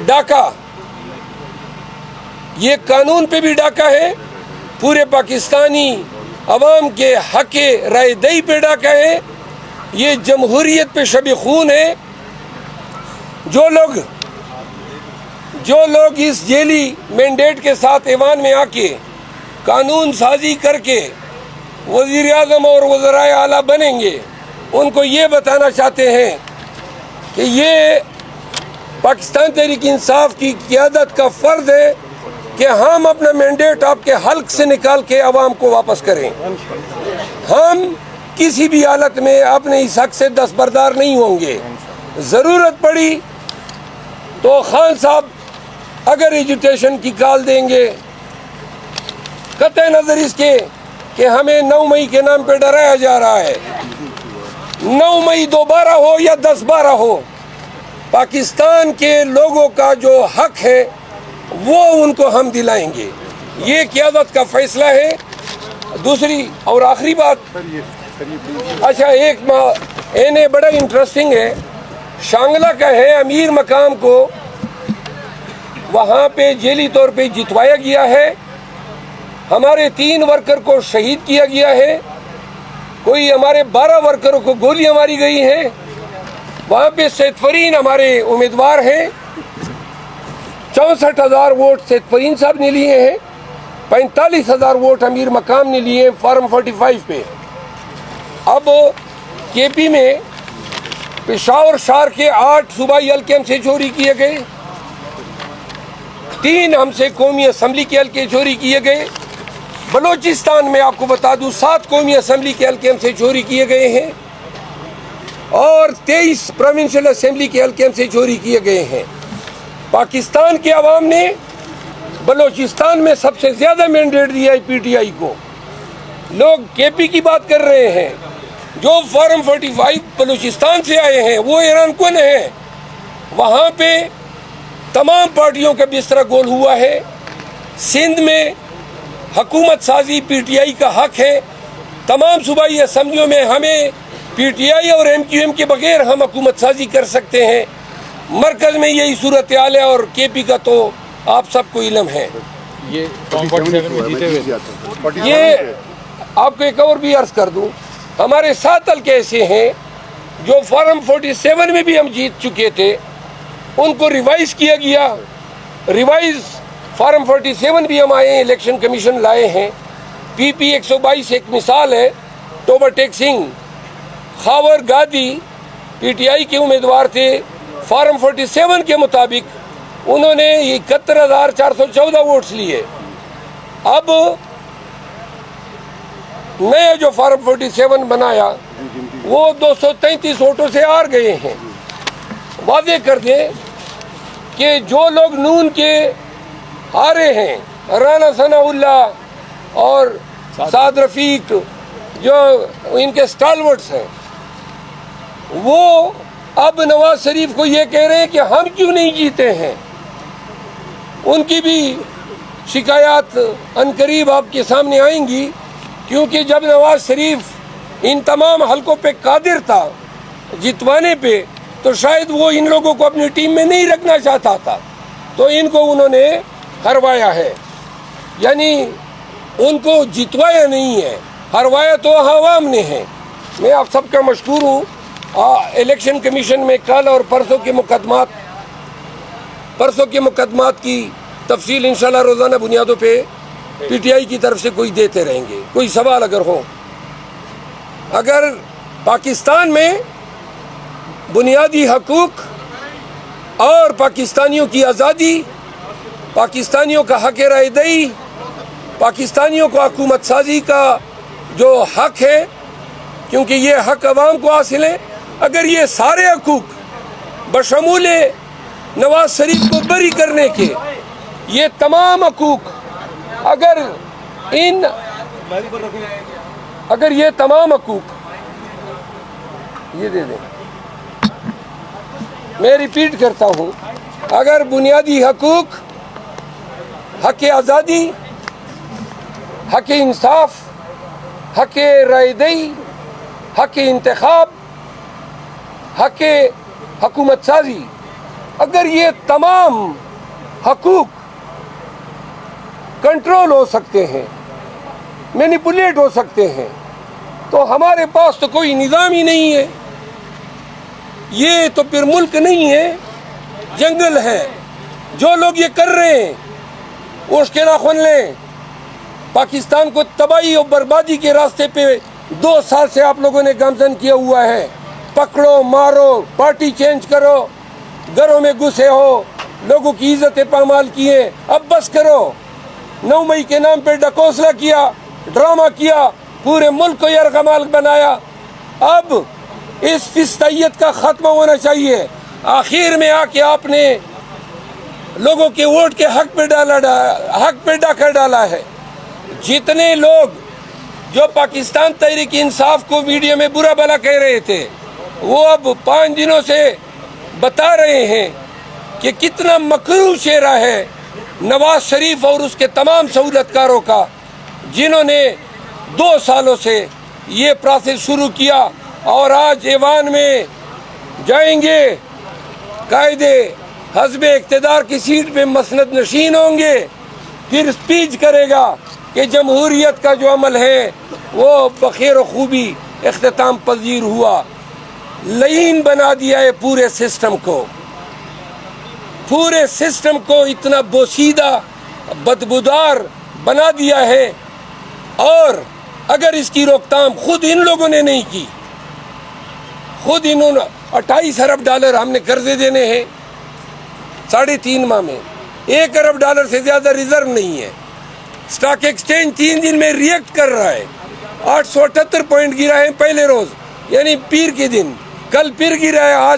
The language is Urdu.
ڈاکہ، یہ قانون پہ بھی ڈاکہ ہے، پورے پاکستانی عوام کے حق رائے دہی پہ ڈاکہ ہے، یہ جمہوریت پہ شب خون ہے۔ جو لوگ اس جیلی مینڈیٹ کے ساتھ ایوان میں آ کے قانون سازی کر کے وزیر اعظم اور وزرائے اعلیٰ بنیں گے، ان کو یہ بتانا چاہتے ہیں کہ یہ پاکستان تحریک انصاف کی قیادت کا فرض ہے کہ ہم اپنا مینڈیٹ آپ کے حلق سے نکال کے عوام کو واپس کریں۔ ہم کسی بھی حالت میں اپنے اس حق سے دستبردار نہیں ہوں گے۔ ضرورت پڑی تو خان صاحب اگر ایجوٹیشن کی کال دیں گے، قطع نظر اس کے کہ ہمیں 9 مئی کے نام پہ ڈرایا جا رہا ہے، 9 مئی دوبارہ ہو یا 10/12 ہو، پاکستان کے لوگوں کا جو حق ہے وہ ان کو ہم دلائیں گے۔ یہ قیادت کا فیصلہ ہے۔ دوسری اور آخری بات، اچھا ایک بڑا انٹرسٹنگ ہے، شانگلہ کا ہے، امیر مقام کو وہاں پہ جیلی طور پہ جتوایا گیا ہے، ہمارے 3 ورکر کو شہید کیا گیا ہے، کوئی ہمارے 12 ورکروں کو گولیاں ماری گئی ہیں، وہاں پہ سید فرین ہمارے امیدوار ہیں، 64,000 ووٹ سید فرین صاحب نے لیے ہیں، 45,000 ووٹ امیر مقام نے لیے فارم 45 پہ۔ اب کے پی میں پشاور شہر کے 8 صوبائی حلقے ہم سے چوری کیے گئے، 3 ہم سے قومی اسمبلی کے حلقے چوری کیے گئے۔ بلوچستان میں آپ کو بتا دوں 7 قومی اسمبلی کے حلقے ہم سے چوری کیے گئے ہیں اور 23 پروونشل اسمبلی کے حلقے ہم سے چوری کیے گئے ہیں۔ پاکستان کے عوام نے بلوچستان میں سب سے زیادہ مینڈیٹ دیا ہے پی ٹی آئی کو۔ لوگ کے پی کی بات کر رہے ہیں، جو فارم 45 بلوچستان سے آئے ہیں وہ ایران کن ہیں، وہاں پہ تمام پارٹیوں کا بستر گول ہوا ہے۔ سندھ میں حکومت سازی پی ٹی آئی کا حق ہے، تمام صوبائی اسمبلیوں میں ہمیں پی ٹی آئی اور ایم کیو ایم کے بغیر ہم حکومت سازی کر سکتے ہیں۔ مرکز میں یہی صورتحال ہے اور کے پی کا تو آپ سب کو علم ہے۔ یہ آپ کو ایک اور بھی عرض کر دوں، ہمارے 7 حلقے ایسے ہیں جو فارم 47 میں بھی ہم جیت چکے تھے، ان کو ریوائز کیا گیا، ریوائز فارم 47 بھی ہم آئے ہیں، الیکشن کمیشن لائے ہیں۔ پی پی 122 ایک مثال ہے، Toba Tek Singh, Khawar Gaddi P T I کے امیدوار تھے، فارم 47 کے مطابق انہوں نے 71,414 ووٹس لیے۔ اب نیا جو فارم 47 بنایا وہ 233 ووٹوں سے ہار گئے ہیں۔ واضح کر دیں کہ جو لوگ نون کے ہارے ہیں، رانا ثناء اللہ اور سعد رفیق جو ان کے سٹالورٹس ہیں، وہ اب نواز شریف کو یہ کہہ رہے ہیں کہ ہم کیوں نہیں جیتے ہیں۔ ان کی بھی شکایات عنقریب آپ کے سامنے آئیں گی، کیونکہ جب نواز شریف ان تمام حلقوں پہ قادر تھا جتوانے پہ، تو شاید وہ ان لوگوں کو اپنی ٹیم میں نہیں رکھنا چاہتا تھا، تو ان کو انہوں نے ہروایا ہے، یعنی ان کو جتوایا نہیں ہے، ہروایا تو عوام نے ہے۔ میں آپ سب کا مشکور ہوں۔ الیکشن کمیشن میں کل اور پرسوں کے مقدمات کی تفصیل انشاءاللہ روزانہ بنیادوں پہ پی ٹی آئی کی طرف سے کوئی دیتے رہیں گے۔ کوئی سوال اگر ہو، اگر پاکستان میں بنیادی حقوق اور پاکستانیوں کی آزادی، پاکستانیوں کا حق رائے دہی، پاکستانیوں کو حکومت سازی کا جو حق ہے، کیونکہ یہ حق عوام کو حاصل ہے، اگر یہ سارے حقوق بشمول نواز شریف کو بری کرنے کے، یہ تمام حقوق اگر یہ تمام حقوق یہ دے دیں، میں ریپیٹ کرتا ہوں، اگر بنیادی حقوق، حق آزادی، حق انصاف، حق رائے دہی، حق انتخاب، حق حکومت سازی، اگر یہ تمام حقوق کنٹرول ہو سکتے ہیں، مینیپولیٹ ہو سکتے ہیں، تو ہمارے پاس تو کوئی نظام ہی نہیں ہے. یہ تو پھر ملک نہیں ہے، جنگل ہے. جو لوگ یہ کر رہے ہیں وہ اس کے ناخن لیں. پاکستان کو تباہی اور بربادی کے راستے پہ 2 سال سے آپ لوگوں نے گامزن کیا ہوا ہے. پکڑو، مارو، پارٹی چینج کرو، گھروں میں گھسے ہو، لوگوں کی عزتیں پامال کیے. اب بس کرو. 9 مئی کے نام پہ ڈکوسلا کیا، ڈرامہ کیا، پورے ملک کو یرغمال بنایا. اب اس فستائیت کا خاتمہ ہونا چاہیے. آخر میں آ کے آپ نے لوگوں کے ووٹ کے حق پہ ڈاکہ ڈالا ہے. جتنے لوگ جو پاکستان تحریک انصاف کو میڈیا میں برا بھلا کہہ رہے تھے، وہ اب 5 دنوں سے بتا رہے ہیں کہ کتنا مکروہ چہرہ ہے نواز شریف اور اس کے تمام سہولت کاروں کا، جنہوں نے 2 سالوں سے یہ پروسیس شروع کیا اور آج ایوان میں جائیں گے، قائد حزب اقتدار کی سیٹ پہ مسند نشین ہوں گے، پھر اسپیچ کرے گا کہ جمہوریت کا جو عمل ہے وہ بخیر و خوبی اختتام پذیر ہوا. لعین بنا دیا ہے پورے سسٹم کو اتنا بوسیدہ بدبودار بنا دیا ہے. اور اگر اس کی روک تھام خود ان لوگوں نے نہیں کی، خود انہوں نے 28 ارب ڈالر ہم نے قرضے دینے ہیں 3.5 ماہ میں. 1 ارب ڈالر سے زیادہ ریزرو نہیں ہے. اسٹاک ایکسچینج 3 دن میں ریئیکٹ کر رہا ہے. 878 پوائنٹ گرا ہے پہلے روز، یعنی پیر کے دن. کل پھر گرا ہے. آج